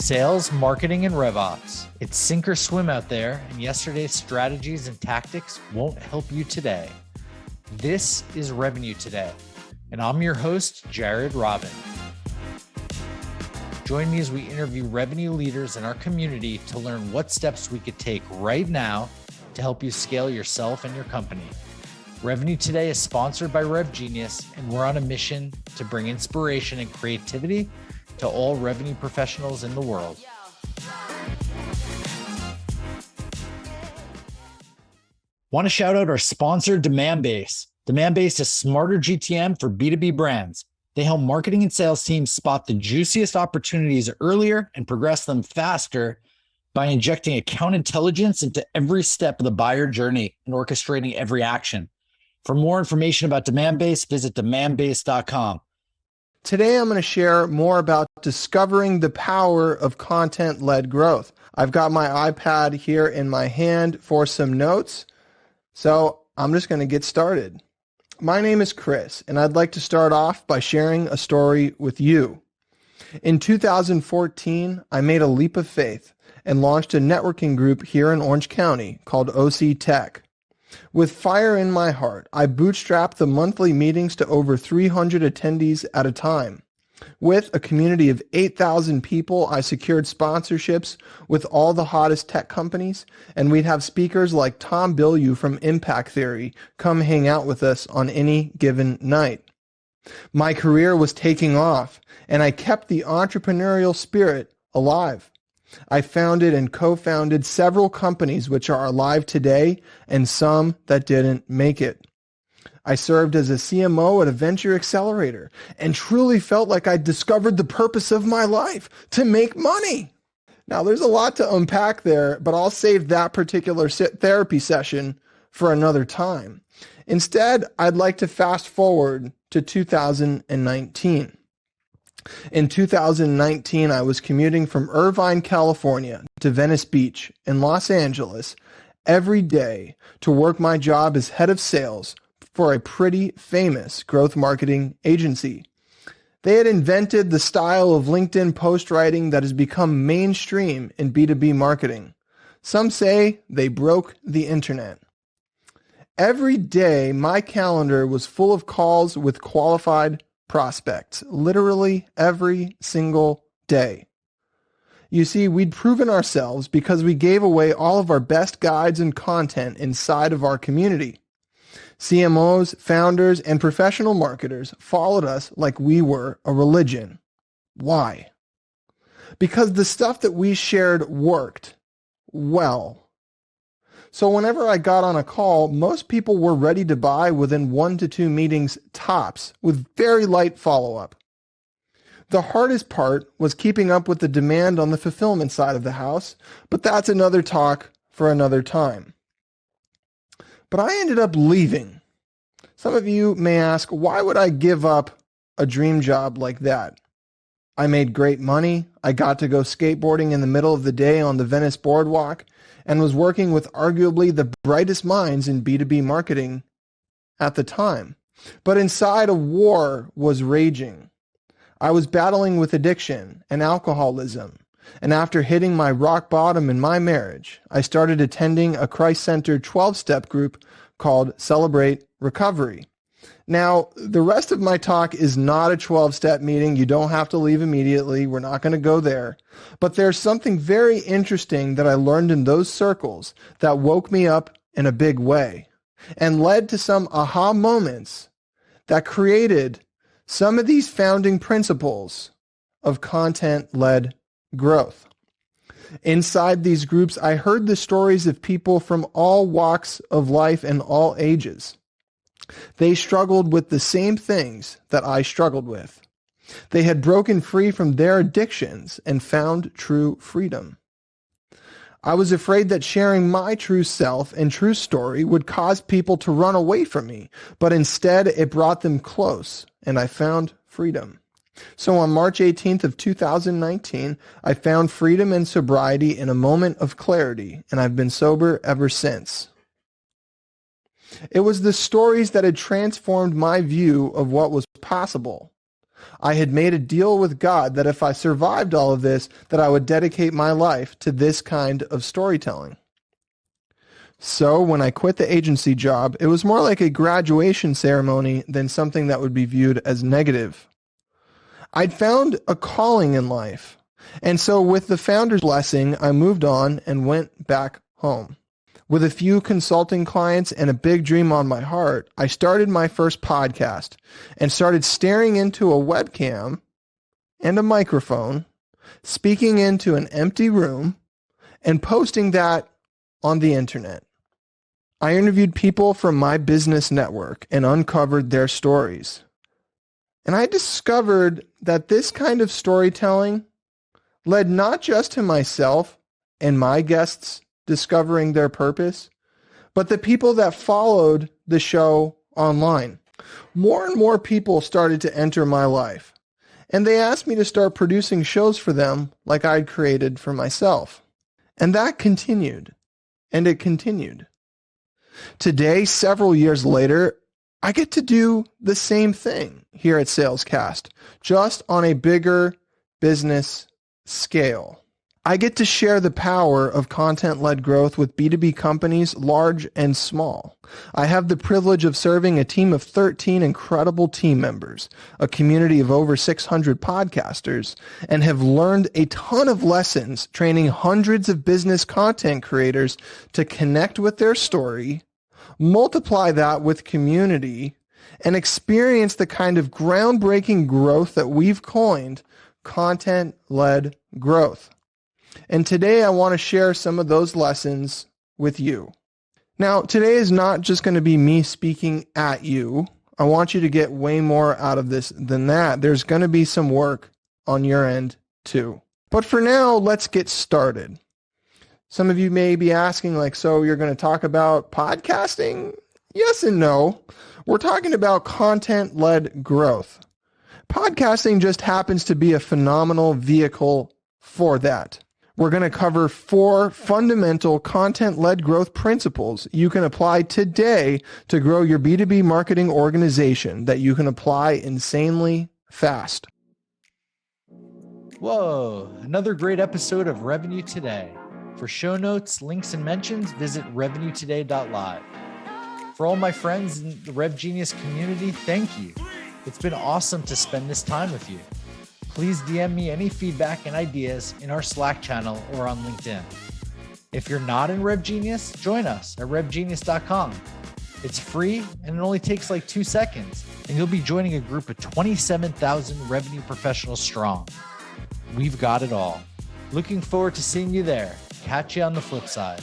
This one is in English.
Sales, marketing, and RevOps. It's sink or swim out there, and yesterday's strategies and tactics won't help you today. This is Revenue Today, and I'm your host, Jared Robin. Join me as we interview revenue leaders in our community to learn what steps we could take right now to help you scale yourself and your company. Revenue Today is sponsored by RevGenius, and we're on a mission to bring inspiration and creativity to all revenue professionals in the world. Want to shout out our sponsor, Demandbase. Demandbase is smarter GTM for B2B brands. They help marketing and sales teams spot the juiciest opportunities earlier and progress them faster by injecting account intelligence into every step of the buyer journey and orchestrating every action. For more information about Demandbase, visit demandbase.com. Today, I'm going to share more about discovering the power of content-led growth. I've got my iPad here in my hand for some notes, so I'm just going to get started. My name is Chris, and I'd like to start off by sharing a story with you. In 2014, I made a leap of faith and launched a networking group here in Orange County called OC Tech. With fire in my heart, I bootstrapped the monthly meetings to over 300 attendees at a time. With a community of 8,000 people, I secured sponsorships with all the hottest tech companies, and we'd have speakers like Tom Bilyeu from Impact Theory come hang out with us on any given night. My career was taking off, and I kept the entrepreneurial spirit alive. I founded and co-founded several companies which are alive today and some that didn't make it. I served as a CMO at a venture accelerator and truly felt like I'd discovered the purpose of my life, to make money. Now, there's a lot to unpack there, but I'll save that particular therapy session for another time. Instead, I'd like to fast forward to 2019. In 2019, I was commuting from Irvine, California to Venice Beach in Los Angeles every day to work my job as head of sales for a pretty famous growth marketing agency. They had invented the style of LinkedIn post writing that has become mainstream in B2B marketing. Some say they broke the internet. Every day, my calendar was full of calls with qualified prospects, literally every single day. You see, we'd proven ourselves because we gave away all of our best guides and content inside of our community. CMOs, founders, and professional marketers followed us like we were a religion. Why? Because the stuff that we shared worked well. So whenever I got on a call, most people were ready to buy within 1 to 2 meetings tops, with very light follow-up. The hardest part was keeping up with the demand on the fulfillment side of the house, but that's another talk for another time. But I ended up leaving. Some of you may ask, why would I give up a dream job like that? I made great money. I got to go skateboarding in the middle of the day on the Venice boardwalk, and was working with arguably the brightest minds in B2B marketing at the time. But inside, a war was raging. I was battling with addiction and alcoholism, and after hitting my rock bottom in my marriage, I started attending a Christ-centered 12-step group called Celebrate Recovery. Now, the rest of my talk is not a 12-step meeting. You don't have to leave immediately. We're not going to go there. But there's something very interesting that I learned in those circles that woke me up in a big way and led to some aha moments that created some of these founding principles of content-led growth. Inside these groups, I heard the stories of people from all walks of life and all ages. They struggled with the same things that I struggled with. They had broken free from their addictions and found true freedom. I was afraid that sharing my true self and true story would cause people to run away from me, but instead it brought them close, and I found freedom. So on March 18th of 2019, I found freedom and sobriety in a moment of clarity, and I've been sober ever since. It was the stories that had transformed my view of what was possible. I had made a deal with God that if I survived all of this, that I would dedicate my life to this kind of storytelling. So when I quit the agency job, it was more like a graduation ceremony than something that would be viewed as negative. I'd found a calling in life. And so with the founder's blessing, I moved on and went back home. With a few consulting clients and a big dream on my heart, I started my first podcast and started staring into a webcam and a microphone, speaking into an empty room, and posting that on the internet. I interviewed people from my business network and uncovered their stories. And I discovered that this kind of storytelling led not just to myself and my guests discovering their purpose, but the people that followed the show online. More and more people started to enter my life, and they asked me to start producing shows for them like I'd created for myself. And that continued, and it continued. Today, several years later, I get to do the same thing here at Salescast, just on a bigger business scale. I get to share the power of content-led growth with B2B companies, large and small. I have the privilege of serving a team of 13 incredible team members, a community of over 600 podcasters, and have learned a ton of lessons training hundreds of business content creators to connect with their story, multiply that with community, and experience the kind of groundbreaking growth that we've coined content-led growth. And today I want to share some of those lessons with you. Now, today is not just going to be me speaking at you. I want you to get way more out of this than that. There's going to be some work on your end too. But for now, let's get started. Some of you may be asking, like, so you're going to talk about podcasting? Yes and no. We're talking about content-led growth. Podcasting just happens to be a phenomenal vehicle for that. We're going to cover 4 fundamental content-led growth principles you can apply today to grow your B2B marketing organization that you can apply insanely fast. Whoa, another great episode of Revenue Today. For show notes, links, and mentions, visit revenuetoday.live. For all my friends in the RevGenius community, thank you. It's been awesome to spend this time with you. Please DM me any feedback and ideas in our Slack channel or on LinkedIn. If you're not in RevGenius, join us at revgenius.com. It's free and it only takes like 2 seconds, and you'll be joining a group of 27,000 revenue professionals strong. We've got it all. Looking forward to seeing you there. Catch you on the flip side.